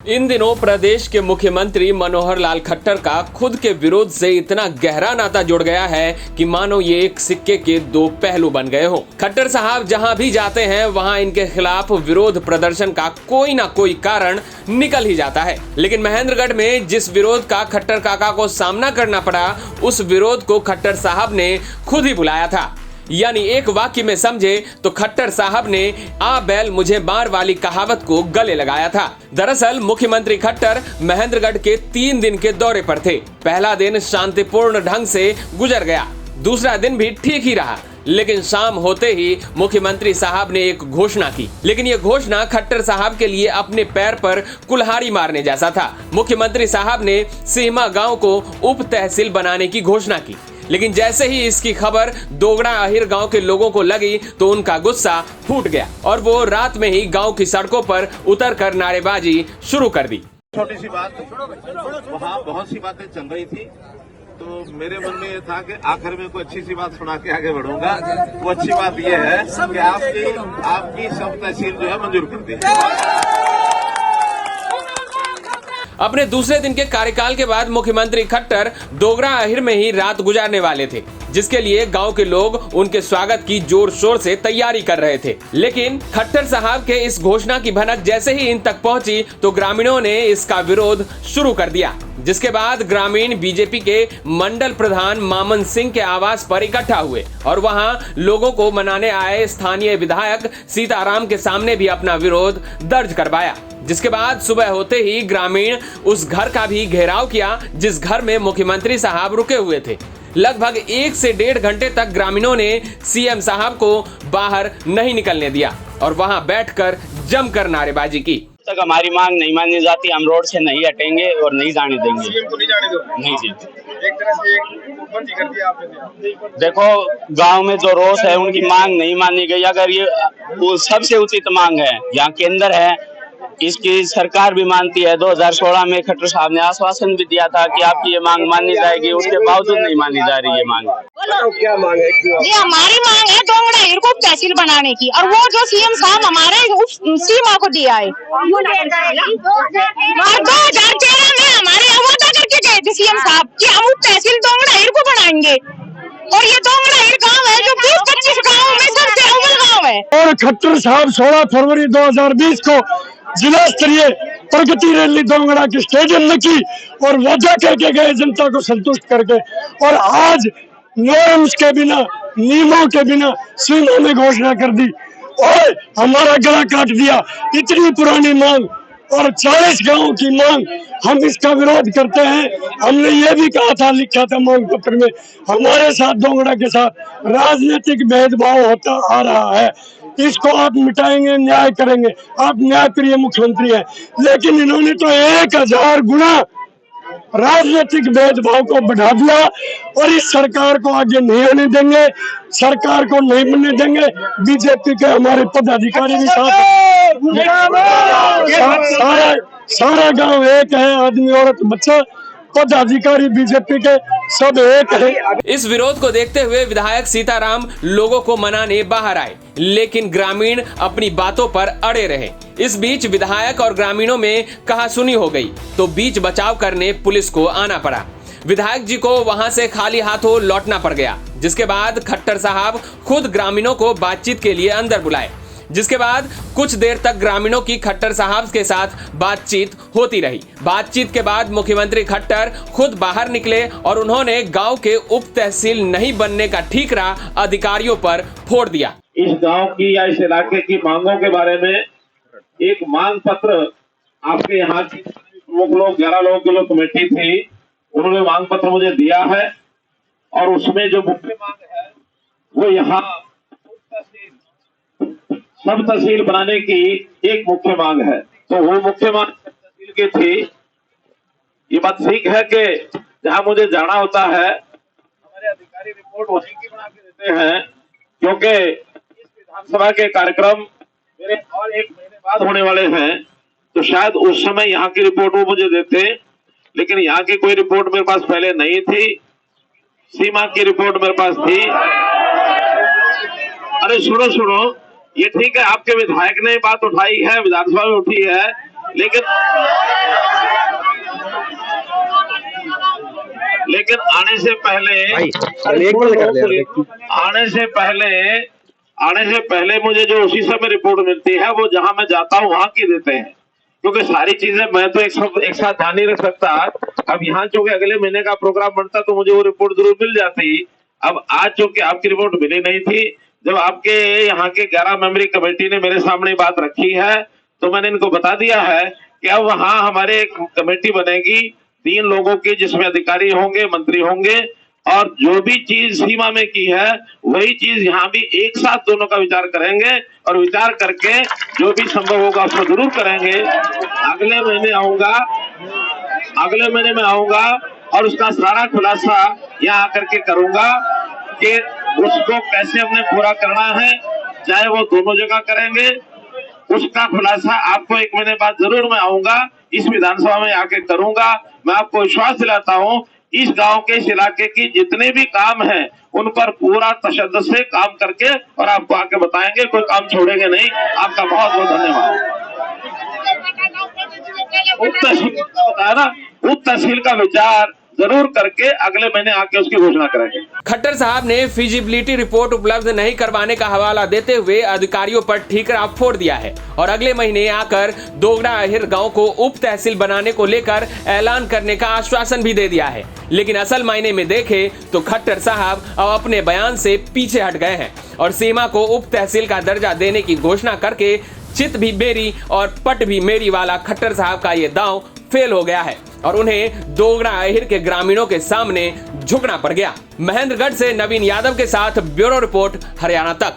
इन दिनों प्रदेश के मुख्यमंत्री मनोहर लाल खट्टर का खुद के विरोध से इतना गहरा नाता जुड़ गया है कि मानो ये एक सिक्के के दो पहलू बन गए हो। खट्टर साहब जहां भी जाते हैं वहां इनके खिलाफ विरोध प्रदर्शन का कोई ना कोई कारण निकल ही जाता है। लेकिन महेंद्रगढ़ में जिस विरोध का खट्टर काका को सामना करना पड़ा, उस विरोध को खट्टर साहब ने खुद ही बुलाया था। यानी एक वाक्य में समझे तो खट्टर साहब ने आ बैल मुझे मार वाली कहावत को गले लगाया था। दरअसल मुख्यमंत्री खट्टर महेंद्रगढ़ के 3 दिन के दौरे पर थे। पहला दिन शांतिपूर्ण ढंग से गुजर गया, दूसरा दिन भी ठीक ही रहा, लेकिन शाम होते ही मुख्यमंत्री साहब ने एक घोषणा की। लेकिन ये घोषणा खट्टर साहब के लिए अपने पैर पर कुल्हाड़ी मारने जैसा था। मुख्यमंत्री साहब ने सीमा गांव को उप तहसील बनाने की घोषणा की, लेकिन जैसे ही इसकी खबर दोगड़ा अहिर गांव के लोगों को लगी तो उनका गुस्सा फूट गया और वो रात में ही गांव की सड़कों पर उतरकर नारेबाजी शुरू कर दी। छोटी सी बात, वहाँ बहुत सी बातें चल रही थी, तो मेरे मन में ये था कि आखिर में कोई अच्छी सी बात सुना के आगे बढ़ूंगा। वो अच्छी बात ये है कि आपकी सब तहसील जो है मंजूर कर दी है। अपने दूसरे दिन के कार्यकाल के बाद मुख्यमंत्री खट्टर दोगड़ा अहिर में ही रात गुजारने वाले थे, जिसके लिए गांव के लोग उनके स्वागत की जोर शोर से तैयारी कर रहे थे। लेकिन खट्टर साहब के इस घोषणा की भनक जैसे ही इन तक पहुंची तो ग्रामीणों ने इसका विरोध शुरू कर दिया, जिसके बाद ग्रामीण बीजेपी के मंडल प्रधान मामन सिंह के आवास पर इकट्ठा हुए और वहां लोगों को मनाने आए स्थानीय विधायक सीताराम के सामने भी अपना विरोध दर्ज करवाया। जिसके बाद सुबह होते ही ग्रामीण उस घर का भी घेराव किया जिस घर में मुख्यमंत्री साहब रुके हुए थे। लगभग 1 से 1.5 घंटे तक ग्रामीणों ने सीएम साहब को बाहर नहीं निकलने दिया और वहां बैठकर जमकर नारेबाजी की। तक हमारी मांग नहीं मानी जाती, हम रोड से नहीं हटेंगे और नहीं जाने देंगे। सीएम को नहीं जाने दो? नहीं जी। एक तरह से एक बंदी कर दिया आपने। देखो, गांव में जो रोष है उनकी मांग नहीं मानी गई। अगर ये वो सबसे उचित मांग है, यहाँ केंद्र है, इसकी सरकार भी मानती है। 2016 में खट्टर साहब ने आश्वासन भी दिया था कि आपकी ये मांग मानी जाएगी, उसके बावजूद नहीं मानी जा रही है मांग। क्या मांग है? जी, हमारी मांग है दोगड़ा अहिर को तहसील बनाने की, और वो जो सीएम साहब हमारे सीमा को दिया है। 2013 में हमारे वादा करके गए थे सीएम साहब कि हम उप तहसील दोगड़ा अहिर को बनाएंगे, और ये दोगड़ा अहिर गाँव है जो 20-25 गाँव में सबसे अव्वल गाँव है। और खट्टर साहब 16 फरवरी 2020 को जिला स्तरीय प्रगति रैली दोंगड़ा के स्टेडियम में की और वादा करके गए जनता को संतुष्ट करके, और आज नॉर्म्स के बिना, नियमों के बिना सीमा में घोषणा कर दी और हमारा गला काट दिया। इतनी पुरानी मांग और 40 गांवों की मांग, हम इसका विरोध करते हैं। हमने ये भी कहा था, लिखा था मांग पत्र में, हमारे साथ दोंगड़ा के साथ राजनीतिक भेदभाव होता आ रहा है, इसको आप मिटाएंगे, न्याय करेंगे। आप न्याय प्रिय मुख्यमंत्री हैं, लेकिन इन्होंने तो 1000 गुना राजनीतिक भेदभाव को बढ़ा दिया और इस सरकार को आगे नहीं आने देंगे, सरकार को नहीं बनने देंगे। बीजेपी के हमारे पदाधिकारी भी सारा गांव एक है, आदमी औरत बच्चा, पदाधिकारी बीजेपी के सब एक है। इस विरोध को देखते हुए विधायक सीताराम लोगों को मनाने बाहर आए, लेकिन ग्रामीण अपनी बातों पर अड़े रहे। इस बीच विधायक और ग्रामीणों में कहासुनी हो गई तो बीच बचाव करने पुलिस को आना पड़ा। विधायक जी को वहां से खाली हाथों लौटना पड़ गया, जिसके बाद खट्टर साहब खुद ग्रामीणों को बातचीत के लिए अंदर बुलाए। जिसके बाद कुछ देर तक ग्रामीणों की खट्टर साहब के साथ बातचीत होती रही। बातचीत के बाद मुख्यमंत्री खट्टर खुद बाहर निकले और उन्होंने गांव के उप तहसील नहीं बनने का ठीकरा अधिकारियों पर फोड़ दिया। इस गांव की या इस इलाके की मांगों के बारे में एक मांग पत्र आपके यहाँ की प्रमुख लोग 11 लोगों की जो कमेटी थी, उन्होंने मांग पत्र मुझे दिया है और उसमें जो मुख्य मांग है वो यहाँ सब तहसील बनाने की एक मुख्य मांग है। तो वो मुख्य मांग तहसील की थी। ये बात ठीक है कि जहां मुझे जाना होता है हमारे अधिकारी रिपोर्ट वहीं की बना के देते हैं, क्योंकि इस विधानसभा के कार्यक्रम मेरे और 1 महीने बाद होने वाले हैं, तो शायद उस समय यहाँ की रिपोर्ट वो मुझे देते, लेकिन यहाँ की कोई रिपोर्ट मेरे पास पहले नहीं थी। सीमा की रिपोर्ट मेरे पास थी। अरे सुनो, ये ठीक है, आपके विधायक ने बात उठाई है, विधानसभा में उठी है, लेकिन आने से पहले मुझे जो उसी समय रिपोर्ट मिलती है वो जहां मैं जाता हूं वहां की देते हैं, क्योंकि सारी चीजें मैं तो एक साथ ध्यान नहीं रख सकता। अब यहाँ चूंकि अगले महीने का प्रोग्राम बनता तो मुझे वो रिपोर्ट जरूर मिल जाती। अब आज चूंकि आपकी रिपोर्ट मिली नहीं थी, जब आपके यहाँ के 11 मेंबरी कमेटी ने मेरे सामने बात रखी है तो मैंने इनको बता दिया है कि अब वहाँ हमारे एक कमेटी बनेगी 3 लोगों की, जिसमें अधिकारी होंगे, मंत्री होंगे, और जो भी चीज सीमा में की है वही चीज यहाँ भी एक साथ दोनों का विचार करेंगे और विचार करके जो भी संभव होगा उसको जरूर करेंगे। अगले महीने में आऊंगा और उसका सारा खुलासा यहाँ आकर के करूंगा कि उसको कैसे हमने पूरा करना है, चाहे वो दोनों जगह करेंगे। उसका खुलासा आपको 1 महीने बाद जरूर मैं आऊंगा, इस विधानसभा में आके करूंगा। मैं आपको विश्वास दिलाता हूं, इस गांव के, इस इलाके की जितने भी काम हैं उन पर पूरा तशद्दुद से काम करके और आपको आके बताएंगे, कोई काम छोड़ेंगे नहीं। आपका बहुत बहुत धन्यवाद। उप तहसील का विचार जरूर करके अगले महीने आके उसकी घोषणा करेंगे। खट्टर साहब ने फिजिबिलिटी रिपोर्ट उपलब्ध नहीं करवाने का हवाला देते हुए अधिकारियों पर ठीकरा फोड़ दिया है और अगले महीने आकर दोगड़ा अहिर गांव को उप तहसील बनाने को लेकर ऐलान करने का आश्वासन भी दे दिया है। लेकिन असल मायने में देखें तो खट्टर साहब अब अपने बयान से पीछे हट गए हैं और सीमा को उप तहसील का दर्जा देने की घोषणा करके चित भी मेरी और पट भी मेरी वाला खट्टर साहब का ये दांव फेल हो गया है और उन्हें दोगड़ा अहिर के ग्रामीणों के सामने झुकना पड़ गया। महेंद्रगढ़ से नवीन यादव के साथ ब्यूरो रिपोर्ट, हरियाणा तक।